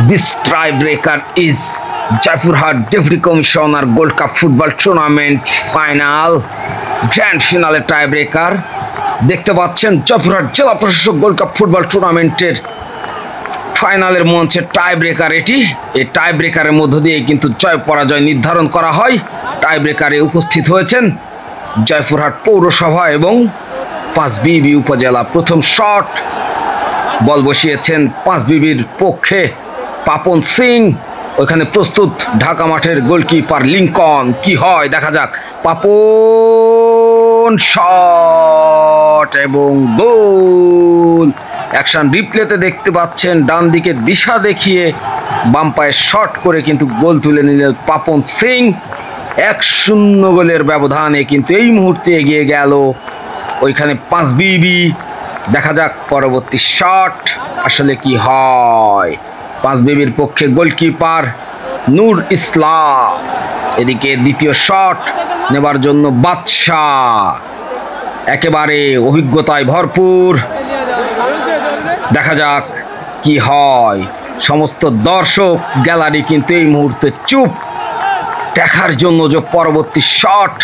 This tiebreaker is Jaipurhat Deputy Commissioner Gold Cup Football Tournament Final Grand Finale tiebreaker দেখতে পাচ্ছেন জয়পুরহাট জেলা প্রশাসক gold cup football টুর্নামেন্টের ফাইনালের মঞ্চে টাইব্রেকার এটি এই টাইব্রেকারের মধ্য দিয়ে কিন্তু জয় পরাজয় নির্ধারণ করা হয় টাইব্রেকারে উপস্থিত হয়েছেন জয়পুরহাট পৌরসভা এবং 5বিবি উপজেলা প্রথম শট বল বসিয়েছেন 5বিবির পক্ষে পাপন সিং ওখানে প্রস্তুত ঢাকা মাঠের গোলকিপার লিংকন কি হয় দেখা যাক পাপন শট এবং গোল অ্যাকশন রিপ্লেতে দেখতে পাচ্ছেন ডান দিকে দিশা দেখিয়ে বাম পায়ে শট করে কিন্তু গোল তুলে নিলেন পাপন সিং 1-0 গোলের ব্যবধানে কিন্তু এই মুহূর্তে এগিয়ে গেল ওইখানে 5বিবি দেখা যাক পরবর্তী শট আসলে কি হয় 5বিবির পক্ষে গোলকিপার নূর ইসলাম এদিকে দ্বিতীয় শট নেবার জন্য বাদশাহ একেবারে অভিজ্ঞতায় ভরপুর দেখা যাক কি হয় সমস্ত দর্শক গ্যালারি কিন্তু এই মুহূর্তে চুপ দেখার জন্য যে পরবর্তী শট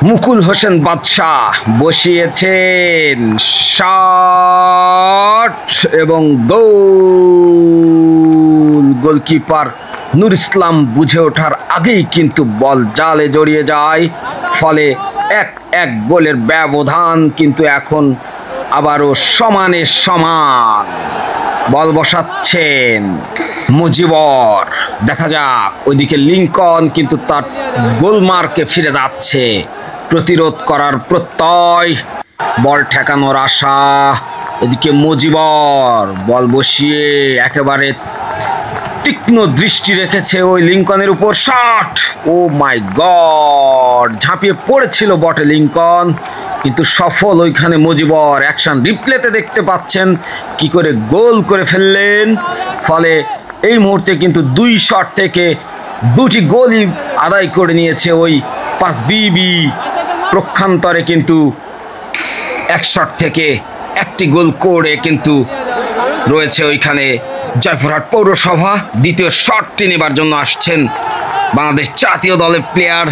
মুকুল হোসেন বাদশাহ বসিয়েছেন শট এবং গোল গোলকিপার নূর ইসলাম বুঝে ওঠার আগেই কিন্তু বল জালে জড়িয়ে যায় ফলে 1-1 গোলের ব্যবধান কিন্তু এখন আবারও সমানে সমান বল বসাচ্ছেন মুজিবর দেখা যাক ওইদিকে লিংকন কিন্তু তার গোলমার্কে ফিরে যাচ্ছে প্রতিরোধ করার প্রত্যয় বল ঠেকানোর আশা এদিকে মুজিবর বল বসিয়ে একেবারে তীক্ষ্ণ দৃষ্টি রেখেছে ওই লিংকনের উপর শট ও মাই গড ঝাঁপিয়ে পড়েছিল বটে লিংকন কিন্তু সফল ওইখানে মুজিবর অ্যাকশন রিপ্লেতে দেখতে পাচ্ছেন কি করে গোল করে ফেললেন ফলে এই মুহূর্তে কিন্তু 2 শট থেকে 2টি গোলই আদায় করে নিয়েছে ওই 5বিবি প্রক্ষান্তরে কিন্তু 1 শট থেকে 1টি গোল করে কিন্তু রয়েছে ওইখানে জয়পুরহাট পৌরসভা দ্বিতীয় শটটি নেবার জন্য আসছেন বাংলাদেশ জাতীয় দলের প্লেয়ার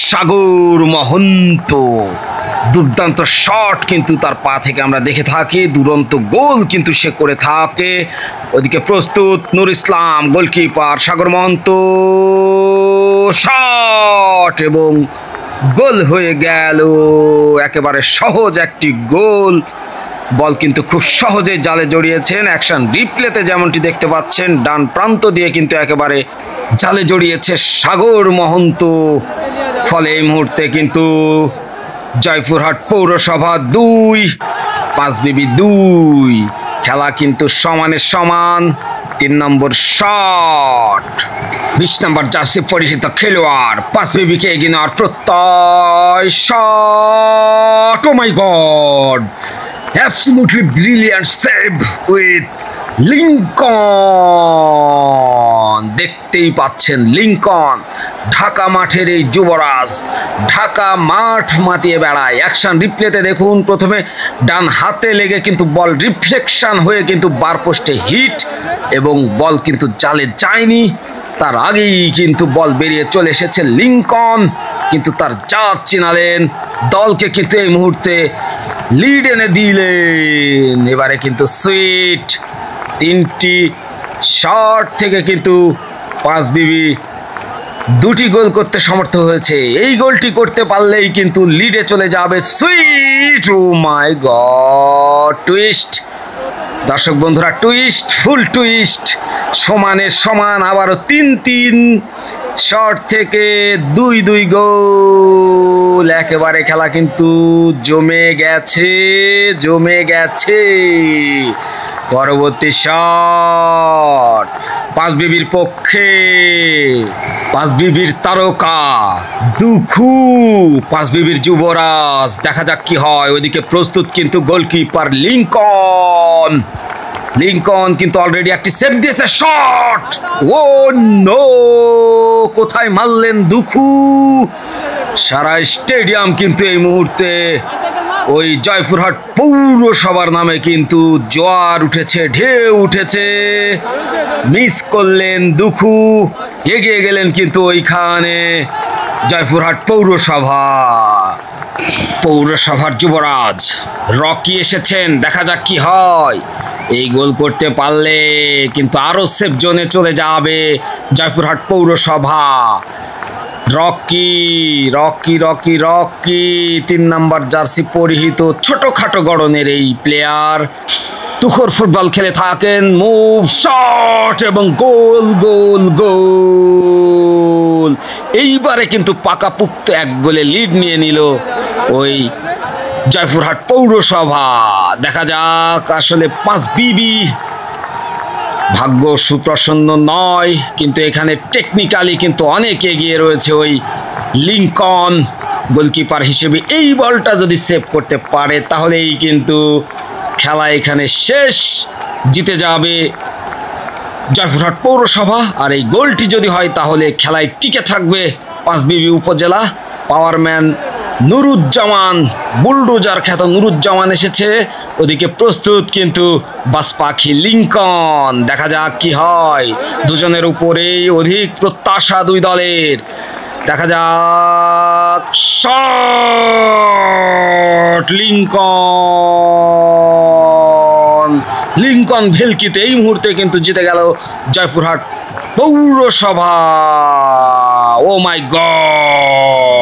সাগর মহন্ত দুর্দান্ত শট কিন্তু তার পা থেকে আমরা দেখে থাকি দুরন্ত গোল কিন্তু সে করে থাকে ওদিকে প্রস্তুত নূর ইসলাম গোলকিপার সাগর মহন্ত শট এবং গোল হয়ে গেল একেবারে সহজ একটি গোল বল কিন্তু খুব সহজে জালে জড়িয়েছেন অ্যাকশন রিপ্লেতে যেমনটি দেখতে পাচ্ছেন ডান প্রান্ত দিয়ে কিন্তু একেবারে জালে জড়িয়েছে সাগর মহন্ত ফলে এই মুহূর্তে কিন্তু জয়পুরহাট পৌরসভা 2 5বিবি 2 খেলা কিন্তু সমানে সমান 3 নম্বর শট 20 নম্বর জার্সি পরিহিত খেলোয়াড় 5বিবিকে এগিয়ে নেওয়ার প্রত্যয় shot oh my god absolutely brilliant save with Lincoln দেখতেই পাচ্ছেন লিংকন ঢাকা মাঠের এই যুবরাজ ঢাকা মাঠ মাতিয়ে বেড়ায় অ্যাকশন রিপ্লেতে দেখুন প্রথমে ডান হাতে লেগে কিন্তু বল রিফ্লেকশন হয়ে কিন্তু বার পোস্টে হিট এবং বল কিন্তু জালে যায়নি তার আগেই কিন্তু বল বেরিয়ে চলে এসেছে লিংকন কিন্তু তার জাত চিনালেন দলকে কিন্তু এই মুহূর্তে লিড এনে দিলেন এবারে কিন্তু সুইট 3টি শট থেকে কিন্তু 5বিবি 2টি গোল করতে সমর্থ হয়েছে এই গোলটি করতে পারলেই কিন্তু লিডে চলে যাবে sweet O my god twist দর্শক বন্ধুরা টুইস্ট ফুল টুইস্ট সমানে সমান আবারও 3-3 শট থেকে 2-2 গোল একেবারে খেলা কিন্তু জমে গেছে পরবর্তী শট 5বিবির পক্ষে 5বিবির তারকা দুখু 5বিবির যুবরাজ দেখা যাক কি হয় ওইদিকে প্রস্তুত কিন্তু গোলকিপার লিংকন কিন্তু অলরেডি একটি সেভ দিয়েছে শট ও নো কোথায় মারলেন দুখু সারা স্টেডিয়াম কিন্তু এই মুহূর্তে ওই জয়পুরহাট পৌরসভার নামে কিন্তু জোয়ার উঠেছে, ঢেউ উঠেছে। মিস করলেন দুখু, এগিয়ে গেলেন কিন্তু ওইখানে জয়পুরহাট পৌরসভার যুবরাজ রকি এসেছেন। দেখা যাক কি হয়। এই গোল করতে পারলে কিন্তু আরো সেফ জোনে চলে যাবে জয়পুরহাট পৌরসভা। Rocky Rocky Rocky Rocky 3 number jersey পরিহিত ছোটখাটো গড়নের এই প্লেয়ার তুখোর ফুটবল খেলে থাকেন। মুভ, শট এবং গোল গোল গোল। এইবারে কিন্তু পাকাপুক্ত 1 গোলে লিড নিয়ে নিল ওই জয়পুরহাট পৌরসভা। দেখা যাক আসলে 5 বিবি ভাগ্য সুপ্রসন্ন নয়, কিন্তু এখানে টেকনিক্যালি কিন্তু অনেক এগিয়ে রয়েছে ওই লিঙ্কন গোলকিপার হিসেবে। এই বলটা যদি সেভ করতে পারে তাহলেই কিন্তু খেলা এখানে শেষ, জিতে যাবে জয়পুরহাট পৌরসভা। আর এই গোলটি যদি হয় তাহলে খেলায় টিকে থাকবে 5 বিবি উপজেলা। পাওয়ারম্যান নুরুজ্জামান, বুলডোজার খ্যাত নুরুজ্জামান এসেছে। ওদিকে প্রস্তুত কিন্তু বাস পাখি লিঙ্কন। দেখা যাক কি হয়। দুজনের উপরেই অধিক প্রত্যাশা 2 দলের। দেখা যাক, শট লিঙ্কন ভেলকিতে এই মুহূর্তে কিন্তু জিতে গেল জয়পুরহাট পৌরসভা। ও মাই গড!